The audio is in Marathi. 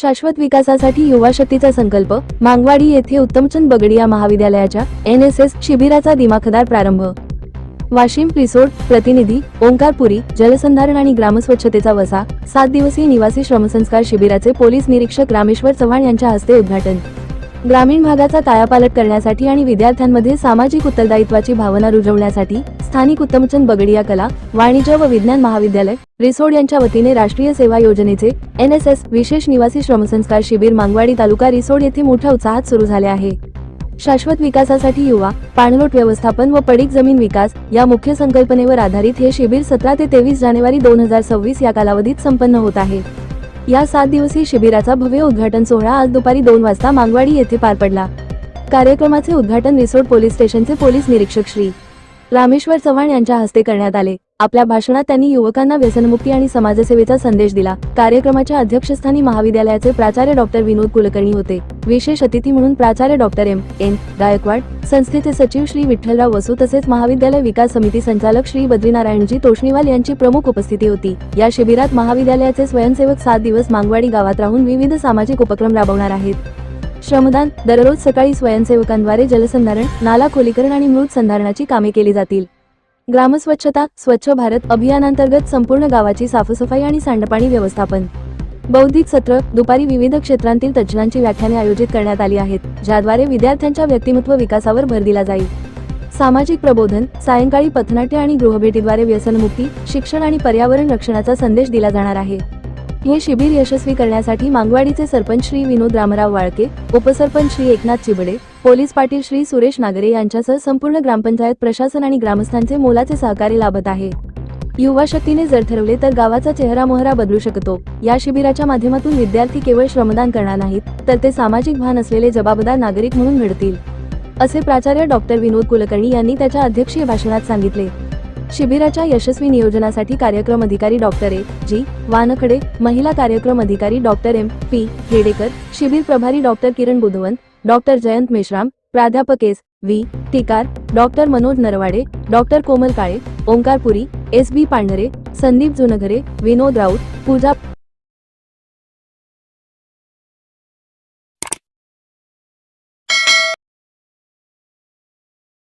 शाश्वत विकासासाठी युवा शक्तीचा संकल्प. मांगवाडी येथे उत्तमचंद बगडिया महाविद्यालयाच्या NSS शिबिराचा दिमाखदार प्रारंभ. वाशिम रिसोड प्रतिनिधी ओंकारपुरी. जलसंधारण आणि ग्रामस्वच्छतेचा वसा 7 दिवसीय निवासी श्रमसंस्कार शिबिराचे पोलीस निरीक्षक रामेश्वर चव्हाण यांच्या हस्ते उद्घाटन. ग्रामीण भागाचा कायापालट करण्यासाठी आणि विद्यार्थ्यांमध्ये सामाजिक उत्तरदायित्वाची भावना रुजवण्यासाठी स्थानिक उत्तमचंद बगडिया कला, वाणिज्य व विज्ञान महाविद्यालय रिसोड यांच्या वतीने राष्ट्रीय सेवा योजनेचे NSS विशेष निवासी श्रमसंस्कार शिबिर मांगवाडी तालुका रिसोड येथे मोठ्या उत्साहात सुरू झाले आहे. शाश्वत विकासासाठी युवा, पाणलोट व्यवस्थापन व पडीक जमीन विकास या मुख्य संकल्पनेवर आधारित हे शिबिर 17 ते 23 जानेवारी 2026 या कालावधीत संपन्न होत आहे. या 7 दिवसीय शिबिराचा भव्य उद्घाटन सोहळा आज दुपारी 2 वाजता मांगवाडी येथे पार पडला. कार्यक्रमाचे उद्घाटन रिसोड पोलीस स्टेशनचे पोलीस निरीक्षक श्री रामेश्वर चव्हाण यांच्या हस्ते करण्यात आले. आपल्या भाषणात त्यांनी युवकांना व्यसनमुक्ती आणि समाजसेवेचा संदेश दिला. कार्यक्रमाच्या अध्यक्षस्थानी महाविद्यालयाचे प्राचार्य डॉक्टर विनोद कुलकर्णी होते. विशेष अतिथी म्हणून प्राचार्य डॉक्टर M.N. गायकवाड, संस्थेचे सचिव श्री विठ्ठलराव वसू तसेच महाविद्यालय विकास समिती संचालक श्री बद्रीनारायणजी तोष्णीवाल यांची प्रमुख उपस्थिती होती. या शिबिरात महाविद्यालयाचे स्वयंसेवक 7 दिवस मांगवाडी गावात राहून विविध सामाजिक उपक्रम राबवणार आहेत. श्रमदान. दररोज सकाळी स्वयंसेवकांद्वारे जलसंधारण, नाला खोलीकरण आणि मृत संधारणाची कामे केली जातील. ग्रामस्वच्छता, स्वच्छ भारत अभियानांतर्गत संपूर्ण गावाची साफसफाई आणि सांडपाणी व्यवस्थापन. बौद्धिक सत्र. दुपारी विविध क्षेत्रांतील तज्ज्ञांची व्याख्याने आयोजित करण्यात आली आहेत, ज्याद्वारे विद्यार्थ्यांच्या व्यक्तिमत्व विकासावर भर दिला जाईल. सामाजिक प्रबोधन. सायंकाळी पथनाट्य आणि गृहभेटीद्वारे व्यसनमुक्ती, शिक्षण आणि पर्यावरण रक्षणाचा संदेश दिला जाणार आहे. हे शिबिर यशस्वी करण्यासाठी मांगवाडीचे सरपंच श्री विनोद रामराव वाळके, उपसरपंच श्री एकनाथ चिबडे, पोलीस पाटील श्री सुरेश नागरे यांच्यासह संपूर्ण ग्रामपंचायत प्रशासन आणि ग्रामस्थांचे मोलाचे सहकार्य लाभत आहे. युवा शक्तीने जर ठरवले तर गावाचा चेहरामोहरा बदलू शकतो. या शिबिराच्या माध्यमातून विद्यार्थी केवळ श्रमदान करणार नाहीत, तर ते सामाजिक भान असलेले जबाबदार नागरिक म्हणून घडतील, असे प्राचार्य डॉक्टर विनोद कुलकर्णी यांनी त्याच्या अध्यक्षीय भाषणात सांगितले. शिबिराच्या यशस्वी नियोजनासाठी कार्यक्रम अधिकारी डॉक्टर A.G. वानखडे, महिला कार्यक्रम अधिकारी डॉक्टर M.P. हेडेकर, शिबिर प्रभारी डॉक्टर किरण बुधवंत, डॉक्टर जयंत मेश्राम, प्राध्यापक S.V. Tikar, doctor Manoj Narwade, doctor Komal Kale, Omkarpuri, S.B. Pandhare, Sandeep जुनघरे, विनोद राऊत, पूजा